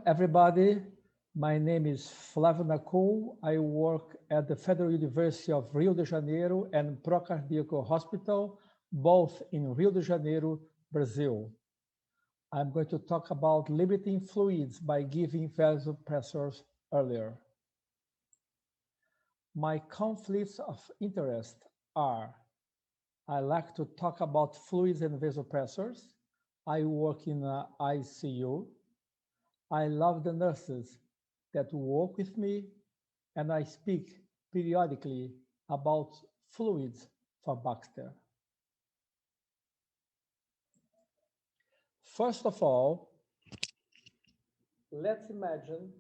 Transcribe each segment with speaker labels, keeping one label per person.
Speaker 1: everybody. My name is F Nacul. I work at the Federal University of Rio de Janeiro and Procardíaco Hospital, both in Rio de Janeiro, Brazil. I'm going to talk about limiting fluids by giving vasopressors earlier. My conflicts of interest are: I like to talk about fluids and vasopressors. I work in the ICU. I love the nurses that work with me, and I speak periodically about fluids for Baxter. First of all, let's imagine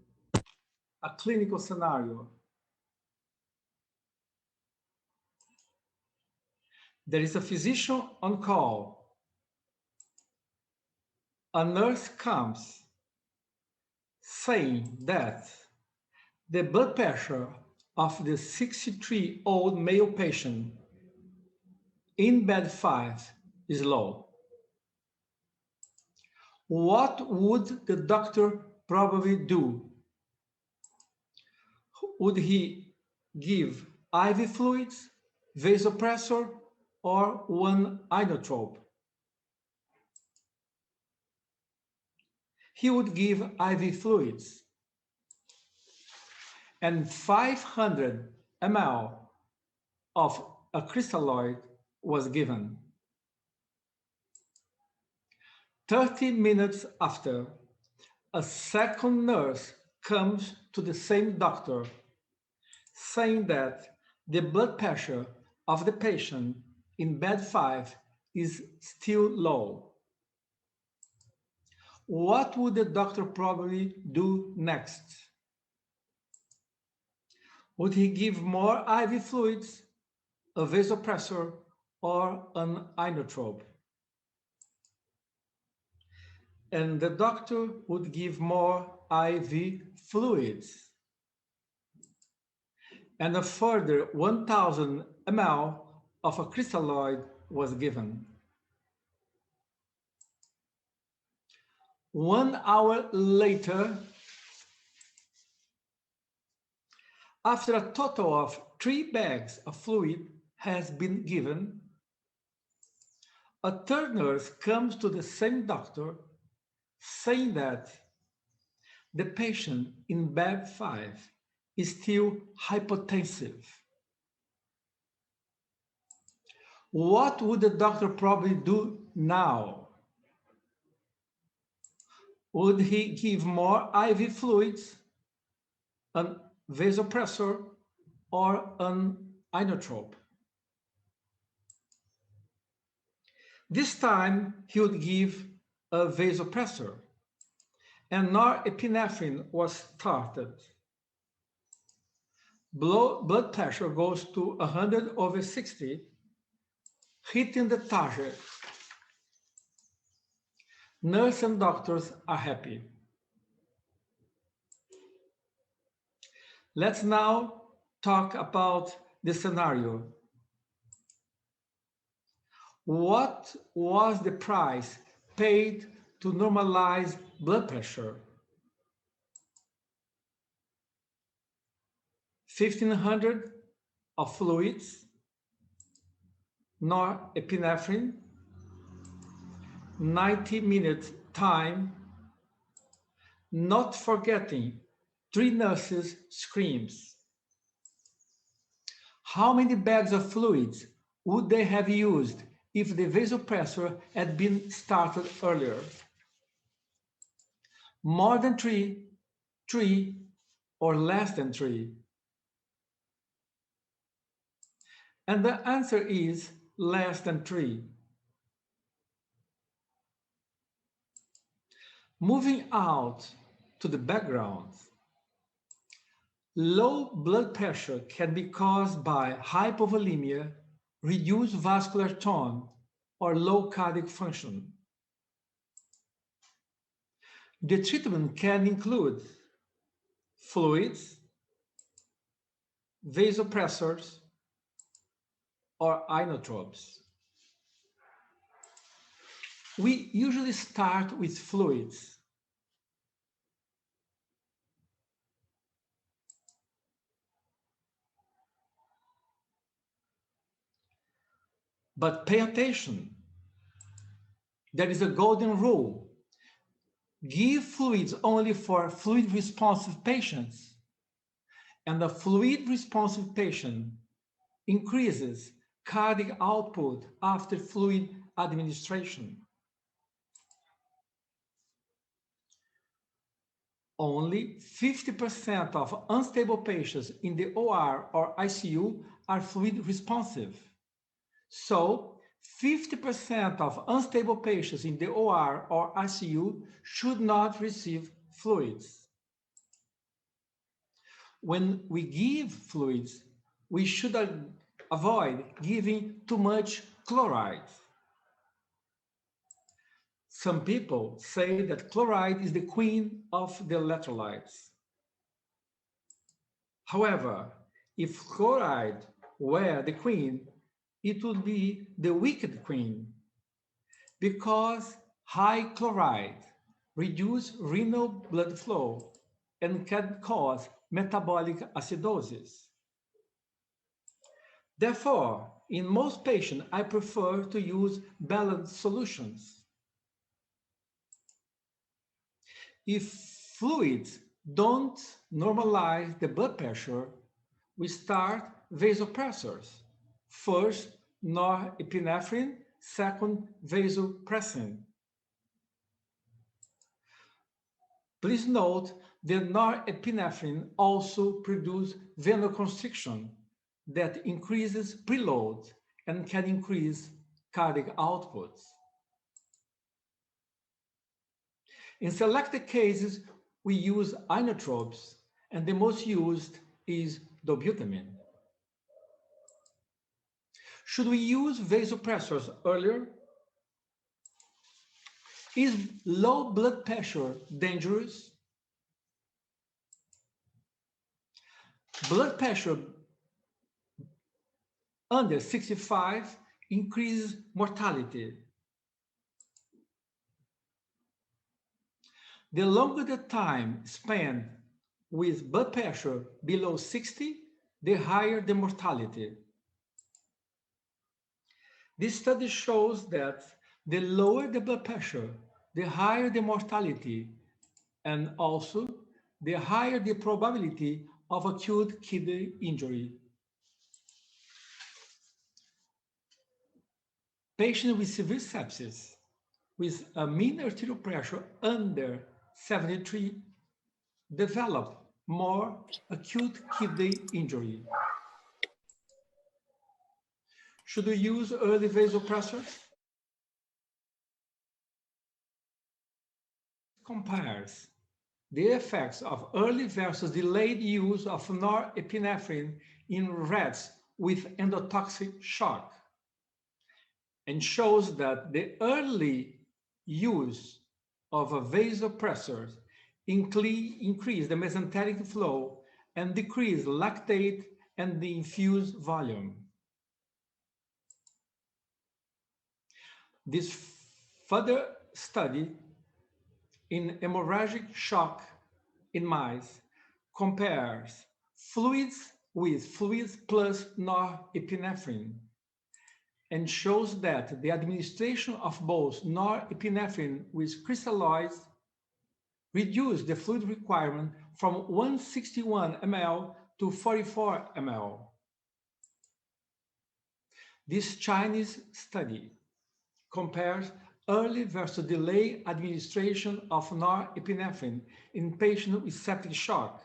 Speaker 1: a clinical scenario. There is a physician on call. A nurse comes saying that the blood pressure of the 63-year-old male patient in bed 5 is low. What would the doctor probably do? Would he give IV fluids, vasopressor, or one inotrope? He would give IV fluids, and 500 ml of a crystalloid was given. 30 minutes after, a second nurse comes to the same doctor, saying that the blood pressure of the patient in bed 5 is still low. What would the doctor probably do next? Would he give more IV fluids, a vasopressor, or an inotrope? And the doctor would give more IV fluids. And a further 1,000 ml of a crystalloid was given. 1 hour later, after a total of 3 bags of fluid has been given, a third nurse comes to the same doctor saying that the patient in bed 5 is still hypotensive. What would the doctor probably do now? Would he give more IV fluids, an vasopressor, or an inotrope? This time, he would give a vasopressor, and norepinephrine was started. Blood pressure goes to 100/60, hitting the target. Nurse and doctors are happy. Let's now talk about the scenario. What was the price paid to normalize blood pressure? 1,500 of fluids, norepinephrine, 90-minute time, not forgetting 3 nurses' screams. How many bags of fluids would they have used if the vasopressor had been started earlier? More than 3, 3, or less than 3? And the answer is less than 3. Moving out to the background, low blood pressure can be caused by hypovolemia, reduced vascular tone, or low cardiac function. The treatment can include fluids, vasopressors, or inotropes. We usually start with fluids. But pay attention. There is a golden rule. Give fluids only for fluid-responsive patients, and a fluid-responsive patient increases cardiac output after fluid administration. Only 50% of unstable patients in the OR or ICU are fluid responsive. So 50% of unstable patients in the OR or ICU should not receive fluids. When we give fluids, we should avoid giving too much chloride. Some people say that chloride is the queen of the electrolytes. However, if chloride were the queen, it would be the wicked queen, because high chloride reduces renal blood flow and can cause metabolic acidosis. Therefore, in most patients, I prefer to use balanced solutions. If fluids don't normalize the blood pressure, we start vasopressors. First, norepinephrine, second, vasopressin. Please note that norepinephrine also produces vasoconstriction that increases preload and can increase cardiac outputs. In selected cases, we use inotropes, and the most used is dobutamine. Should we use vasopressors earlier? Is low blood pressure dangerous? Blood pressure under 65 increases mortality. The longer the time spent with blood pressure below 60, the higher the mortality. This study shows that the lower the blood pressure, the higher the mortality, and also the higher the probability of acute kidney injury. Patients with severe sepsis with a mean arterial pressure under 73 develop more acute kidney injury. Should we use early vasopressors? Compares the effects of early versus delayed use of norepinephrine in rats with endotoxic shock, and shows that the early use of vasopressors increase the mesenteric flow and decrease lactate and the infused volume. This further study in hemorrhagic shock in mice compares fluids with fluids plus norepinephrine, and shows that the administration of both norepinephrine with crystalloids reduced the fluid requirement from 161 ml to 44 ml. This Chinese study compares early versus delayed administration of norepinephrine in patients with septic shock.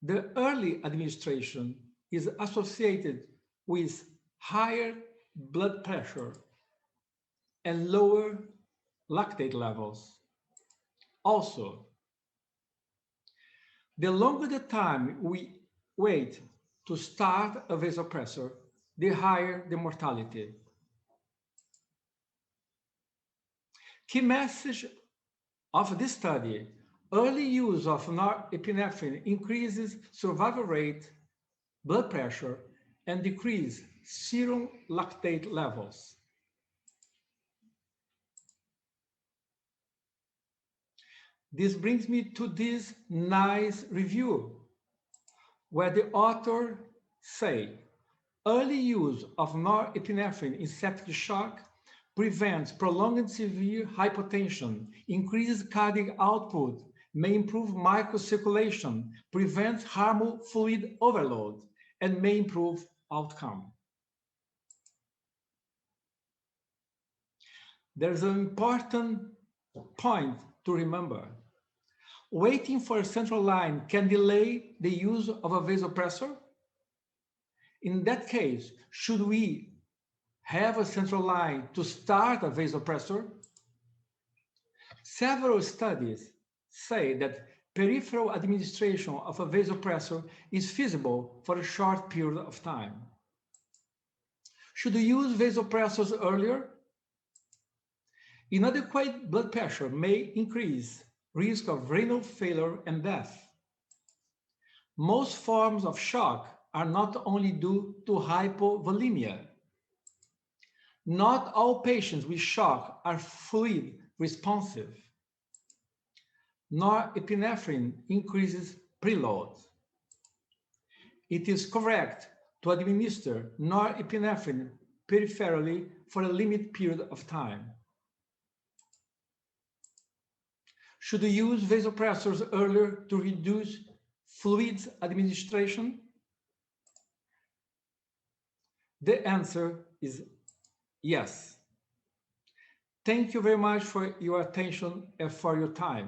Speaker 1: The early administration is associated with higher blood pressure and lower lactate levels. Also, the longer the time we wait to start a vasopressor, the higher the mortality. Key message of this study: early use of norepinephrine increases survival rate, blood pressure, and decrease serum lactate levels. This brings me to this nice review, where the author say, Early use of norepinephrine in septic shock prevents prolonged severe hypotension, increases cardiac output, may improve microcirculation, prevents harmful fluid overload, and may improve outcome. There's an important point to remember. Waiting for a central line can delay the use of a vasopressor. In that case, should we have a central line to start a vasopressor? Several studies say that peripheral administration of a vasopressor is feasible for a short period of time. Should we use vasopressors earlier? Inadequate blood pressure may increase risk of renal failure and death. Most forms of shock are not only due to hypovolemia. Not all patients with shock are fluid responsive. Norepinephrine increases preload. It is correct to administer norepinephrine peripherally for a limited period of time. Should we use vasopressors earlier to reduce fluids administration? The answer is yes. Thank you very much for your attention and for your time.